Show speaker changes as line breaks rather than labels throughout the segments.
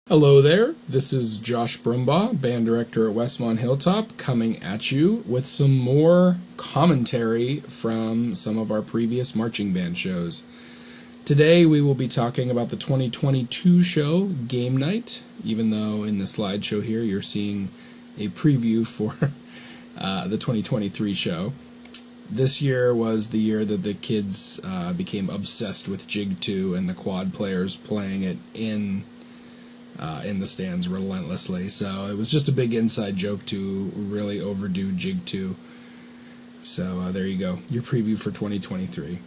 Hello there, this is Josh Brumbaugh, band director at Westmont Hilltop, coming at you with some more commentary from some of our previous marching band shows. Today we will be talking about the 2022 show, Game Night, even though in the slideshow here you're seeing a preview for the 2023 show. This year was the year that the kids became obsessed with Jig 2 and the quad players playing it in the stands relentlessly. So it was just a big inside joke to really overdo Jig 2. So there you go, your preview for 2023.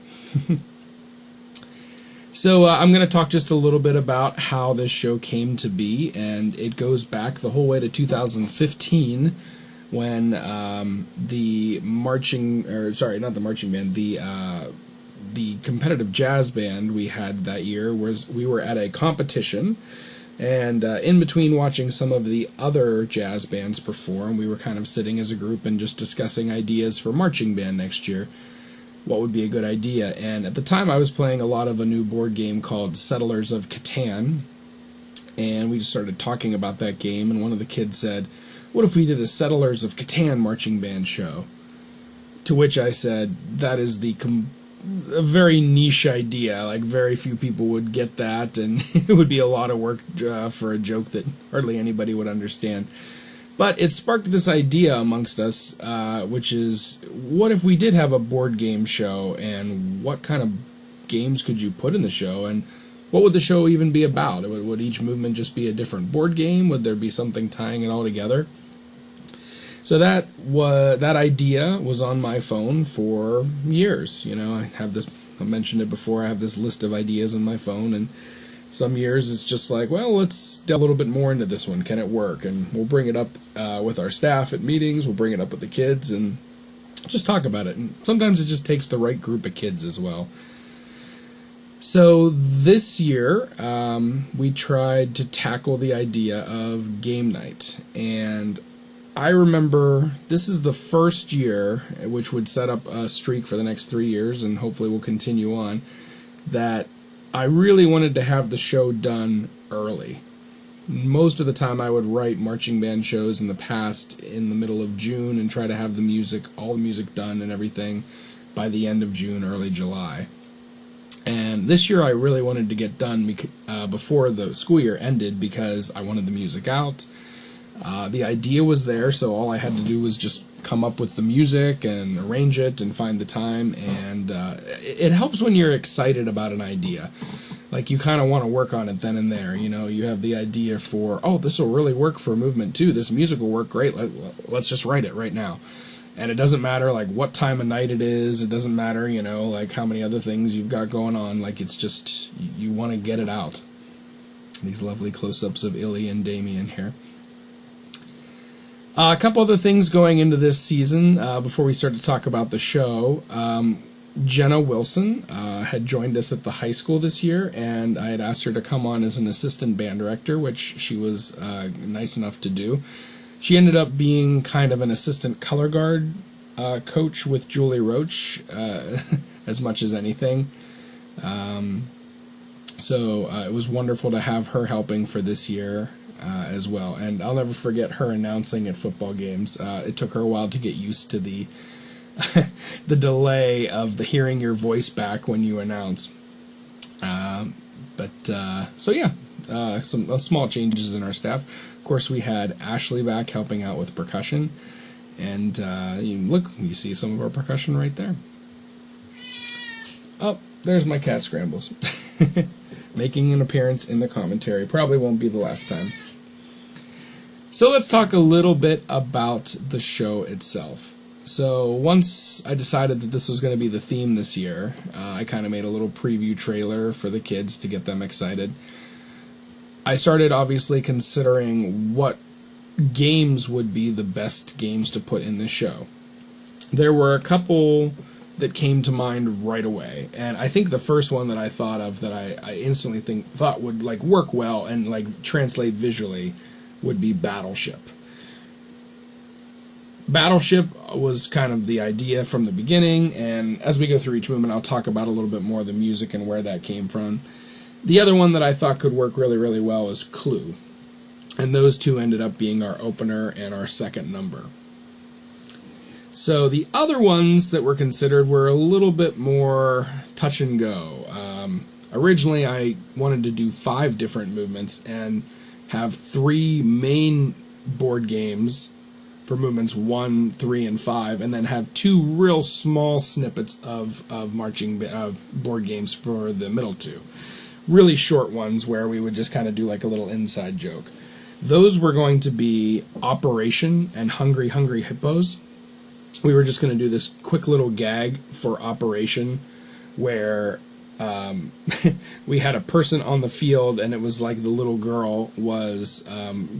So I'm going to talk just a little bit about how this show came to be, and it goes back the whole way to 2015 when the competitive jazz band we had that year we were at a competition. And in between watching some of the other jazz bands perform, we were kind of sitting as a group and just discussing ideas for marching band next year. What would be a good idea? And at the time I was playing a lot of a new board game called Settlers of Catan. And we just started talking about that game, and one of the kids said, "What if we did a Settlers of Catan marching band show?" To which I said, that is a very niche idea. Like, very few people would get that, and it would be a lot of work for a joke that hardly anybody would understand. But it sparked this idea amongst us, which is, what if we did have a board game show, and what kind of games could you put in the show, and what would the show even be about? Would each movement just be a different board game? Would there be something tying it all together? So that idea was on my phone for years. You know, I mentioned it before, I have this list of ideas on my phone, and some years it's just like, well, let's delve a little bit more into this one. Can it work? And we'll bring it up with our staff at meetings, we'll bring it up with the kids, and just talk about it. And sometimes it just takes the right group of kids as well. So this year, we tried to tackle the idea of game night, and I remember this is the first year, which would set up a streak for the next 3 years, and hopefully will continue on, that I really wanted to have the show done early. Most of the time I would write marching band shows in the past in the middle of June and try to have all the music done and everything by the end of June, early July. And this year I really wanted to get done before the school year ended, because I wanted the music out. The idea was there, so all I had to do was just come up with the music and arrange it and find the time, and it helps when you're excited about an idea. Like, you kind of want to work on it then and there. You know, you have the idea for, oh, this will really work for movement 2, this music will work great, let's just write it right now. And it doesn't matter, like, what time of night it is, it doesn't matter, you know, like, how many other things you've got going on, like, it's just, you want to get it out. These lovely close-ups of Illy and Damien here. A couple other things going into this season before we start to talk about the show. Jenna Wilson had joined us at the high school this year, and I had asked her to come on as an assistant band director, which she was nice enough to do. She ended up being kind of an assistant color guard coach with Julie Roach as much as anything. So it was wonderful to have her helping for this year. As well, and I'll never forget her announcing at football games. It took her a while to get used to the delay of the hearing your voice back when you announce. So yeah, some small changes in our staff. Of course, we had Ashley back helping out with percussion, and you see some of our percussion right there. Oh, there's my cat Scrambles. Making an appearance in the commentary. Probably won't be the last time. So let's talk a little bit about the show itself. So once I decided that this was going to be the theme this year, I kind of made a little preview trailer for the kids to get them excited. I started obviously considering what games would be the best games to put in the show. There were a couple that came to mind right away, and I think the first one that I thought of that I instantly thought would like work well and like translate visually would be Battleship. Battleship was kind of the idea from the beginning, and as we go through each movement I'll talk about a little bit more of the music and where that came from. The other one that I thought could work really, really well is Clue. And those two ended up being our opener and our second number. So the other ones that were considered were a little bit more touch and go. Originally, I wanted to do 5 different movements and have 3 main board games for movements 1, 3, and 5, and then have 2 real small snippets of board games for the middle 2. Really short ones where we would just kind of do like a little inside joke. Those were going to be Operation and Hungry Hungry Hippos. We were just going to do this quick little gag for Operation where we had a person on the field, and it was like the little girl was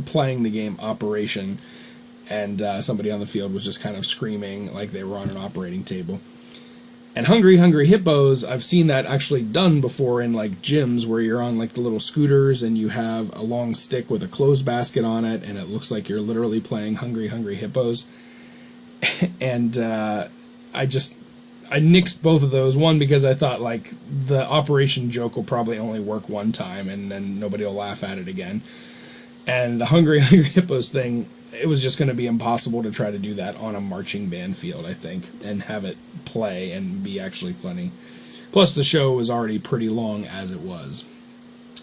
playing the game Operation, and somebody on the field was just kind of screaming like they were on an operating table. And Hungry Hungry Hippos, I've seen that actually done before in like gyms where you're on like the little scooters and you have a long stick with a clothes basket on it, and it looks like you're literally playing Hungry Hungry Hippos. And I nixed both of those. One, because I thought, like, the Operation joke will probably only work one time, and then nobody will laugh at it again. And the Hungry Hungry Hippos thing, it was just going to be impossible to try to do that on a marching band field, I think, and have it play and be actually funny. Plus, the show was already pretty long as it was.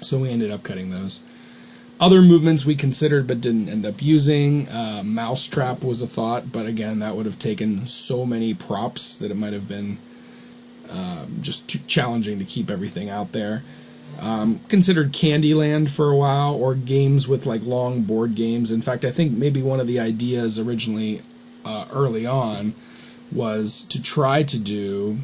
So we ended up cutting those. Other movements we considered but didn't end up using. Mousetrap was a thought, but again, that would have taken so many props that it might have been just too challenging to keep everything out there. Considered Candyland for a while, or games with like long board games. In fact, I think maybe one of the ideas originally early on was to try to do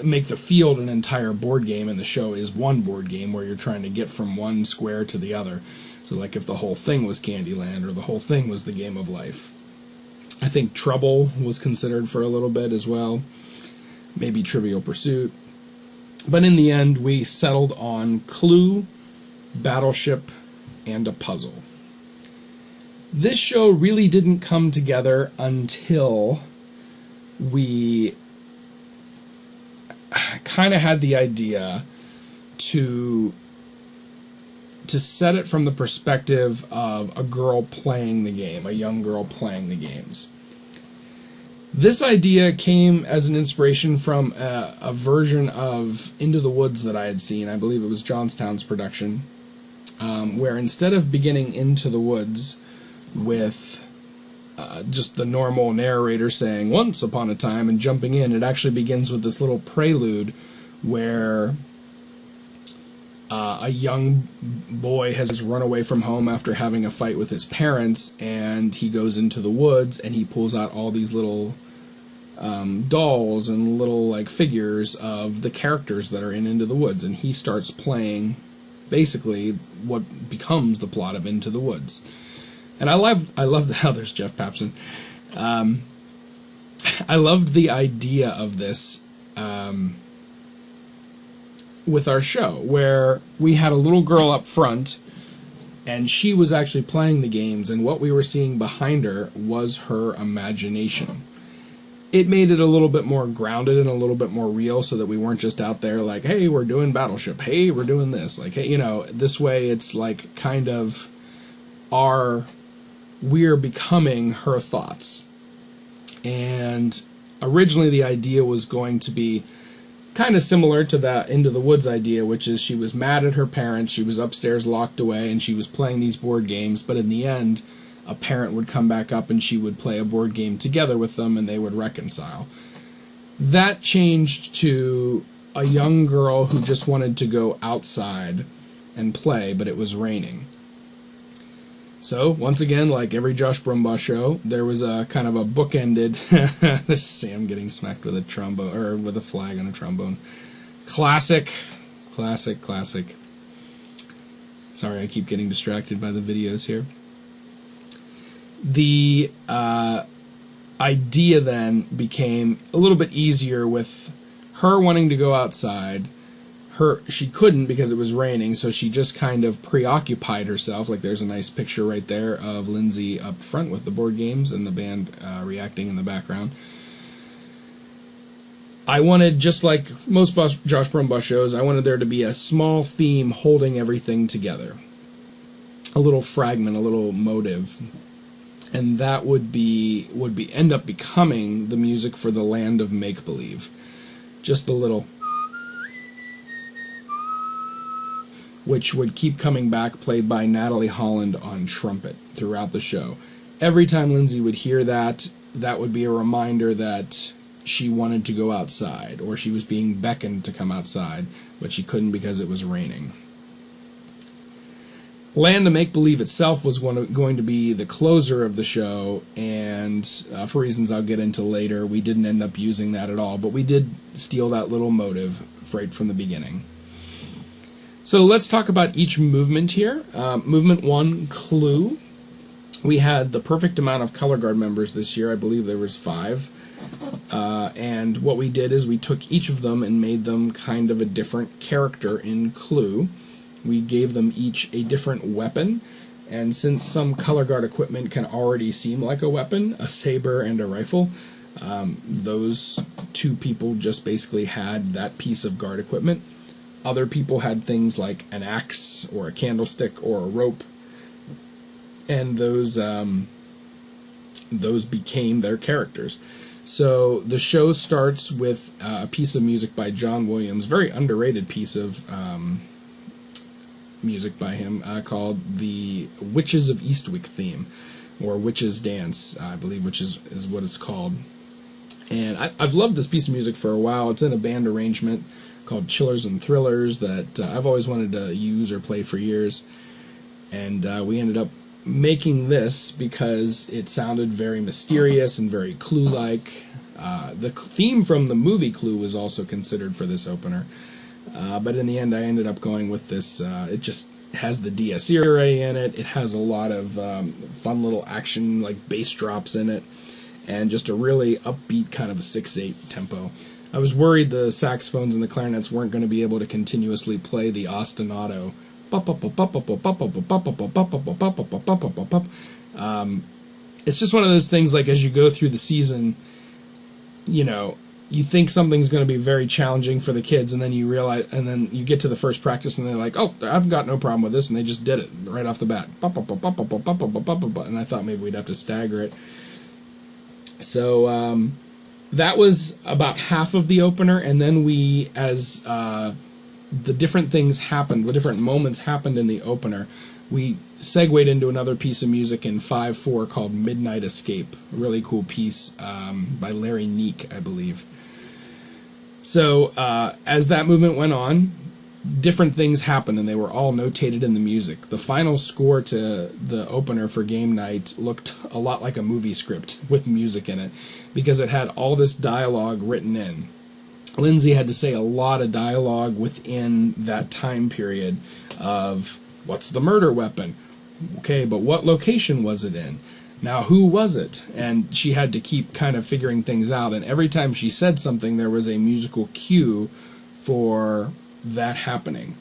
make the field an entire board game, and the show is one board game where you're trying to get from one square to the other. So like if the whole thing was Candyland, or the whole thing was the Game of Life. I think Trouble was considered for a little bit as well. Maybe Trivial Pursuit. But in the end, we settled on Clue, Battleship, and a puzzle. This show really didn't come together until we kind of had the idea to set it from the perspective of a girl playing the game, a young girl playing the games. This idea came as an inspiration from a version of Into the Woods that I had seen. I believe it was Johnstown's production, where instead of beginning Into the Woods with just the normal narrator saying "once upon a time" and jumping in, it actually begins with this little prelude where a young boy has run away from home after having a fight with his parents, and he goes into the woods and he pulls out all these little dolls and little like figures of the characters that are in Into the Woods, and he starts playing basically what becomes the plot of Into the Woods. And I love how there's Jeff Papson. I loved the idea of this with our show, where we had a little girl up front, and she was actually playing the games, and what we were seeing behind her was her imagination. It made it a little bit more grounded and a little bit more real, so that we weren't just out there like, hey, we're doing Battleship, hey, we're doing this, like, hey, this way it's like kind of we're becoming her thoughts. And originally the idea was going to be kind of similar to that Into the Woods idea, which is she was mad at her parents, she was upstairs locked away, and she was playing these board games, but in the end, a parent would come back up and she would play a board game together with them, and they would reconcile. That changed to a young girl who just wanted to go outside and play, but it was raining. So, once again, like every Josh Brumbaugh show, there was a kind of a bookended this is Sam getting smacked with a trombone, or with a flag on a trombone. Classic. Sorry, I keep getting distracted by the videos here. The idea then became a little bit easier with her wanting to go outside. She couldn't because it was raining, so she just kind of preoccupied herself. Like there's a nice picture right there of Lindsay up front with the board games and the band reacting in the background. I wanted, just like most Josh Brumbaugh shows, I wanted there to be a small theme holding everything together. a little fragment, a little motive, and that would end up becoming the music for the Land of Make-Believe. Just the little, which would keep coming back, played by Natalie Holland on trumpet throughout the show. Every time Lindsay would hear that, that would be a reminder that she wanted to go outside, or she was being beckoned to come outside, but she couldn't because it was raining. Land of Make-Believe itself was going to be the closer of the show, and for reasons I'll get into later, we didn't end up using that at all, but we did steal that little motive right from the beginning. So let's talk about each movement here. Movement 1, Clue. We had the perfect amount of color guard members this year. I believe there was 5. And what we did is we took each of them and made them kind of a different character in Clue. We gave them each a different weapon, and since some color guard equipment can already seem like a weapon, a saber and a rifle, those 2 people just basically had that piece of guard equipment. Other people had things like an axe or a candlestick or a rope, and those became their characters. So the show starts with a piece of music by John Williams, very underrated piece of music by him, called the Witches of Eastwick theme, or Witches Dance, I believe, which is what it's called. And I've loved this piece of music for a while. It's in a band arrangement called Chillers and Thrillers that I've always wanted to use or play for years. And we ended up making this because it sounded very mysterious and very Clue-like. The theme from the movie Clue was also considered for this opener. But in the end, I ended up going with this. It just has the DS array in it. It has a lot of fun little action, like bass drops in it, and just a really upbeat kind of a 6/8 tempo. I was worried the saxophones and the clarinets weren't going to be able to continuously play the ostinato. It's just one of those things, like as you go through the season, you think something's going to be very challenging for the kids, and then you realize, and then you get to the first practice, and they're like, "Oh, I've got no problem with this," and they just did it right off the bat. And I thought maybe we'd have to stagger it. So that was about half of the opener, and then we, as the different things happened, the different moments happened in the opener, we segued into another piece of music in 5/4 called Midnight Escape, a really cool piece by Larry Neek, I believe. So as that movement went on, different things happened, and they were all notated in the music. The final score to the opener for game night looked a lot like a movie script with music in it, because it had all this dialogue written in. Lindsay had to say a lot of dialogue within that time period of, what's the murder weapon? Okay, but what location was it in? Now, who was it? And she had to keep kind of figuring things out, and every time she said something, there was a musical cue for that happening.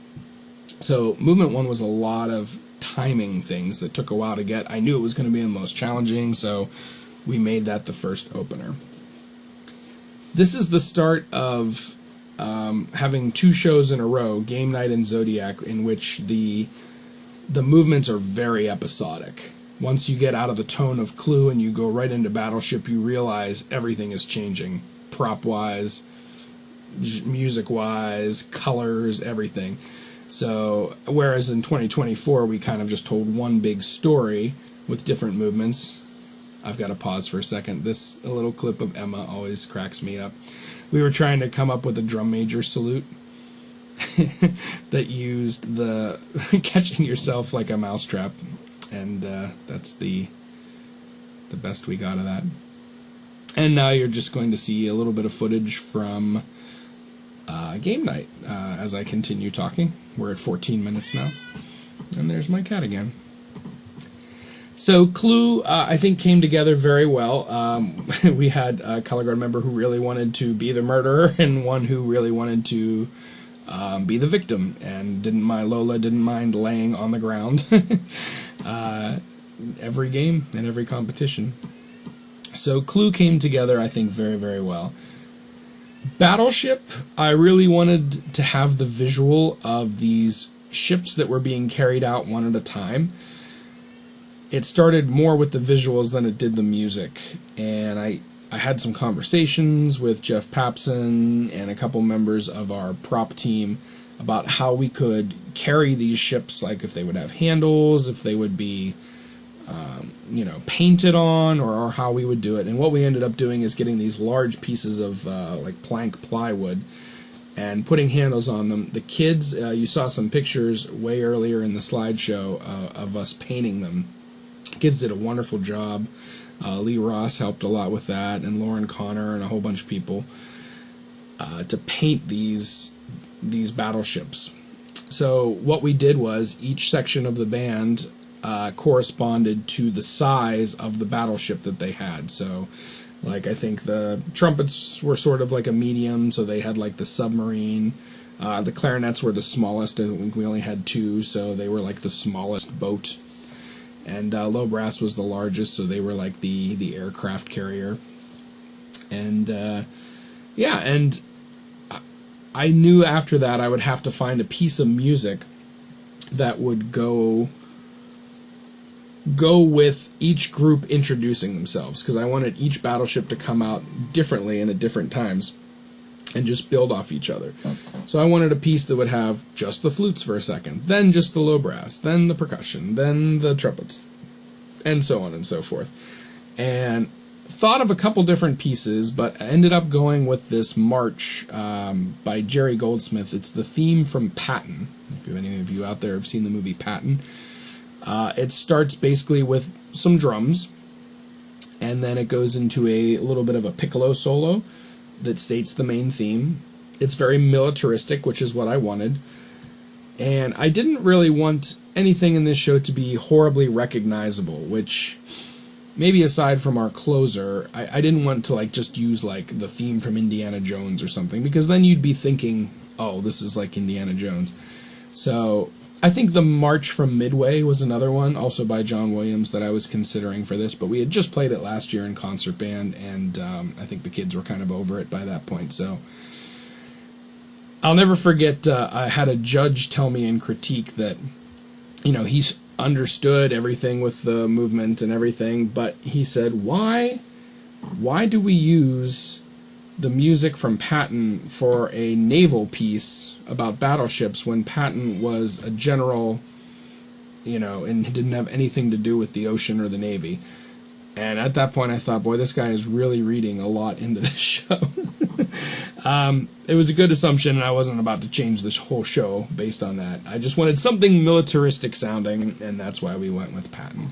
So movement 1 was a lot of timing things that took a while to get. I knew it was going to be the most challenging, so we made that the first opener. This is the start of having 2 shows in a row, Game Night and Zodiac, in which the movements are very episodic. Once you get out of the tone of Clue and you go right into Battleship, you realize everything is changing, prop-wise, music-wise, colors, everything. So, whereas in 2024 we kind of just told one big story with different movements. I've got to pause for a second. A little clip of Emma always cracks me up. We were trying to come up with a drum major salute that used the catching yourself like a mousetrap, and that's the best we got of that. And now you're just going to see a little bit of footage from game night as I continue talking. We're at 14 minutes now, and there's my cat again. So Clue, I think, came together very well. We had a color guard member who really wanted to be the murderer, and one who really wanted to be the victim, and Lola didn't mind laying on the ground every game and every competition. So Clue came together, I think, very, very well. Battleship, I really wanted to have the visual of these ships that were being carried out one at a time. it started more with the visuals than it did the music. And I had some conversations with Jeff Papson and a couple members of our prop team about how we could carry these ships, like if they would have handles, if they would be painted on, or how we would do it. And what we ended up doing is getting these large pieces of like plank plywood and putting handles on them. The kids, you saw some pictures way earlier in the slideshow of us painting them. Kids did a wonderful job. Lee Ross helped a lot with that, and Lauren Connor and a whole bunch of people to paint these battleships. So what we did was each section of the band corresponded to the size of the battleship that they had. So, like, I think the trumpets were sort of like a medium, so they had like the submarine. The clarinets were the smallest. I think we only had 2, so they were like the smallest boat. And low brass was the largest, so they were like the aircraft carrier. And and I knew after that I would have to find a piece of music that would go with each group introducing themselves, because I wanted each battleship to come out differently and at different times and just build off each other. So I wanted a piece that would have just the flutes for a second, then just the low brass, then the percussion, then the trumpets, and so on and so forth. And thought of a couple different pieces, but I ended up going with this march by Jerry Goldsmith. It's the theme from Patton. If any of you out there have seen the movie Patton. It starts basically with some drums, and then it goes into a little bit of a piccolo solo that states the main theme. It's very militaristic, which is what I wanted. And I didn't really want anything in this show to be horribly recognizable, which, maybe aside from our closer, I didn't want to like just use like the theme from Indiana Jones or something, because then you'd be thinking, oh, this is like Indiana Jones. So I think the March from Midway was another one, also by John Williams, that I was considering for this, but we had just played it last year in concert band, and I think the kids were kind of over it by that point. So I'll never forget, I had a judge tell me in critique that, he's understood everything with the movement and everything, but he said, why do we use the music from Patton for a naval piece about battleships when Patton was a general, and didn't have anything to do with the ocean or the Navy? And at that point I thought, boy, this guy is really reading a lot into this show. It was a good assumption, and I wasn't about to change this whole show based on that. I just wanted something militaristic sounding, and that's why we went with Patton.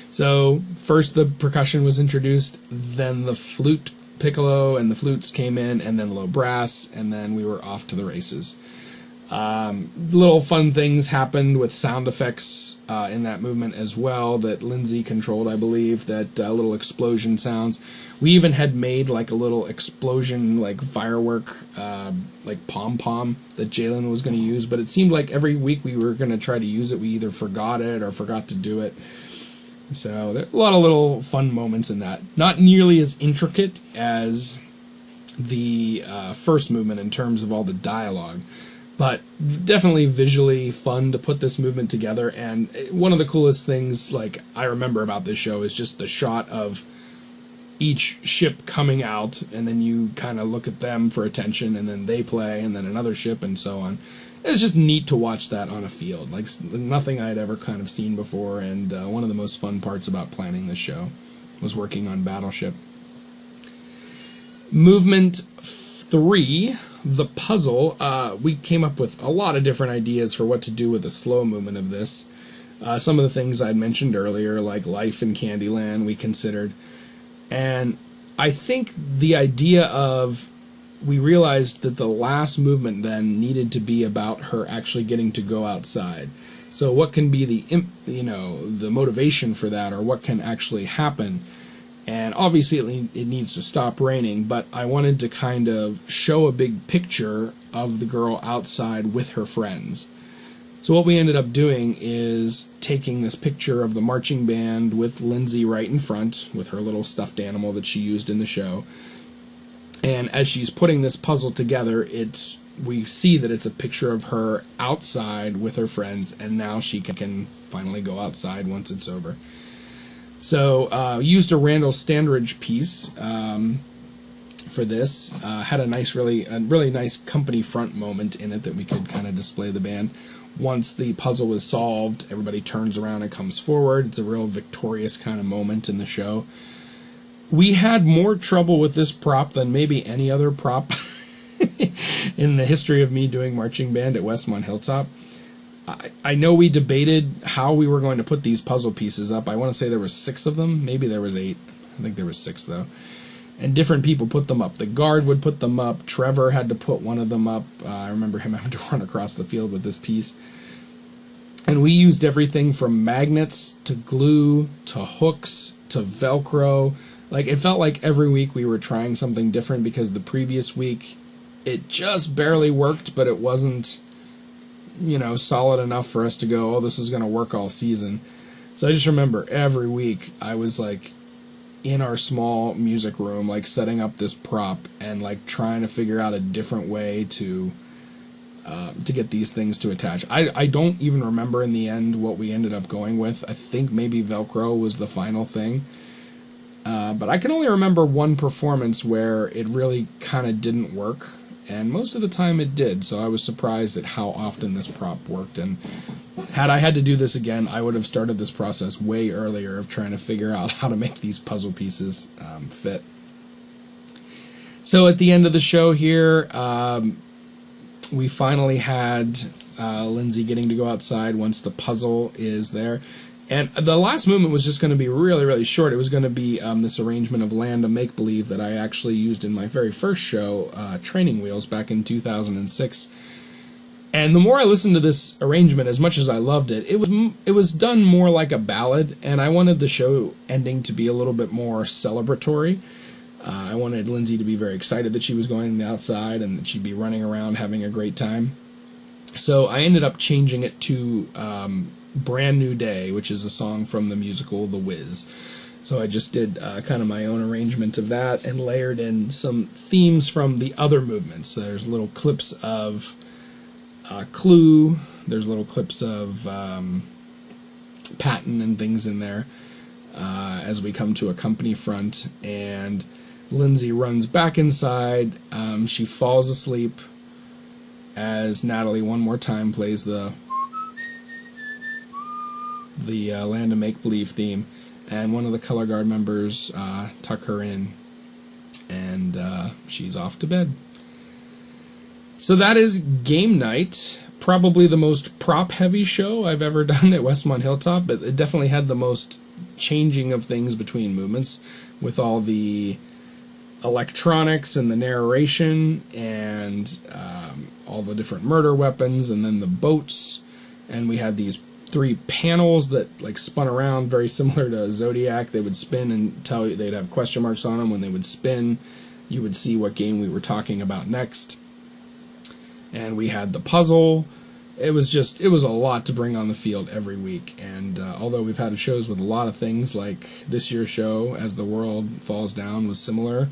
So first the percussion was introduced, then the flute, piccolo, and the flutes came in, and then low brass, and then we were off to the races. Little fun things happened with sound effects in that movement as well that Lindsay controlled, I believe, that little explosion sounds. We even had made like a little explosion, like firework, like pom-pom that Jalen was going to use, but it seemed like every week we were going to try to use it, we either forgot it or forgot to do it. So there are a lot of little fun moments in that. Not nearly as intricate as the first movement in terms of all the dialogue, but definitely visually fun to put this movement together. And one of the coolest things like I remember about this show is just the shot of each ship coming out, and then you kind of look at them for attention, and then they play, and then another ship, and so on. It's just neat to watch that on a field, like nothing I'd ever kind of seen before, and one of the most fun parts about planning this show was working on Battleship. Movement 3, the puzzle, we came up with a lot of different ideas for what to do with the slow movement of this. Some of the things I'd mentioned earlier, like Life in Candyland, we considered. And I think the idea of, we realized that the last movement then needed to be about her actually getting to go outside. So what can be the motivation for that, or what can actually happen? And obviously it needs to stop raining, but I wanted to kind of show a big picture of the girl outside with her friends. So what we ended up doing is taking this picture of the marching band with Lindsay right in front with her little stuffed animal that she used in the show, And as she's putting this puzzle together, we see that it's a picture of her outside with her friends, and now she can finally go outside once it's over. So used a Randall Standridge piece for this. Had a really nice company front moment in it that we could kind of display the band. Once the puzzle is solved, everybody turns around and comes forward. It's a real victorious kind of moment in the show. We had more trouble with this prop than maybe any other prop in the history of me doing marching band at Westmont Hilltop. I know we debated how we were going to put these puzzle pieces up. I want to say there were 6 of them. Maybe there was 8. I think there was 6, though. And different people put them up. The guard would put them up. Trevor had to put one of them up. I remember him having to run across the field with this piece. And we used everything from magnets to glue to hooks to Velcro. Like, it felt like every week we were trying something different, because the previous week it just barely worked, but it wasn't, solid enough for us to go, oh, this is going to work all season. So I just remember every week I was like in our small music room, like setting up this prop and like trying to figure out a different way to get these things to attach. I don't even remember in the end what we ended up going with. I think maybe Velcro was the final thing. But I can only remember one performance where it really kind of didn't work, and most of the time it did, so I was surprised at how often this prop worked. And had I had to do this again, I would have started this process way earlier of trying to figure out how to make these puzzle pieces fit. So at the end of the show here, we finally had Lindsay getting to go outside once the puzzle is there. And the last movement was just going to be really, really short. It was going to be this arrangement of Land of Make-Believe that I actually used in my very first show, Training Wheels, back in 2006. And the more I listened to this arrangement, as much as I loved it, it was done more like a ballad, and I wanted the show ending to be a little bit more celebratory. I wanted Lindsay to be very excited that she was going outside and that she'd be running around having a great time. So I ended up changing it to Brand New Day, which is a song from the musical The Wiz. So I just did kind of my own arrangement of that and layered in some themes from the other movements. So there's little clips of Clue, there's little clips of Patton and things in there as we come to a company front, and Lindsay runs back inside. She falls asleep as Natalie one more time plays the Land of Make-Believe theme, and one of the color guard members tuck her in, and she's off to bed. So that is game night. Probably the most prop-heavy show I've ever done at Westmont Hilltop, but it definitely had the most changing of things between movements, with all the electronics and the narration and all the different murder weapons, and then the boats, and we had these 3 panels that like spun around, very similar to Zodiac. They would spin and tell you, they'd have question marks on them. When they would spin, you would see what game we were talking about next. And we had the puzzle. It was a lot to bring on the field every week. And although we've had shows with a lot of things, like this year's show, As the World Falls Down, was similar,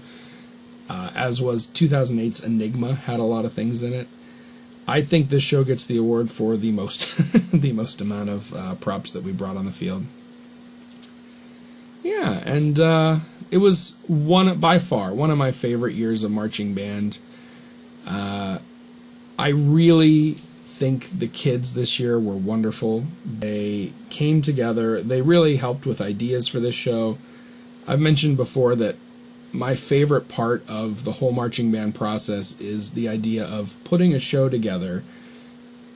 as was 2008's Enigma, had a lot of things in it. I think this show gets the award for the most the most amount of props that we brought on the field. Yeah, and it was by far one of my favorite years of marching band. I really think the kids this year were wonderful. They came together. They really helped with ideas for this show. I've mentioned before that my favorite part of the whole marching band process is the idea of putting a show together,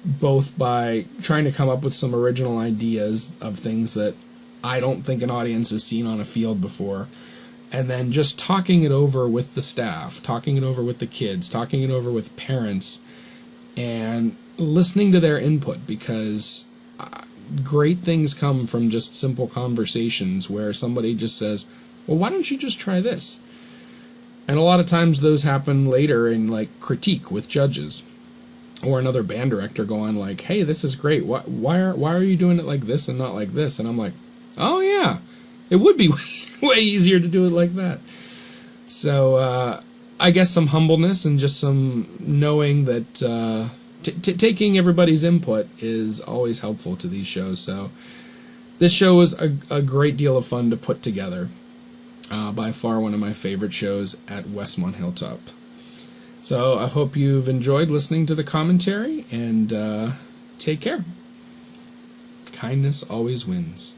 both by trying to come up with some original ideas of things that I don't think an audience has seen on a field before, and then just talking it over with the staff, talking it over with the kids, talking it over with parents, and listening to their input, because great things come from just simple conversations where somebody just says, well, why don't you just try this? And a lot of times those happen later in like critique with judges, or another band director going like, hey, this is great. Why are you doing it like this and not like this? And I'm like, oh yeah, it would be way easier to do it like that. So I guess some humbleness and just some knowing that taking everybody's input is always helpful to these shows. So this show was a great deal of fun to put together. By far one of my favorite shows at Westmont Hilltop. So I hope you've enjoyed listening to the commentary, and take care. Kindness always wins.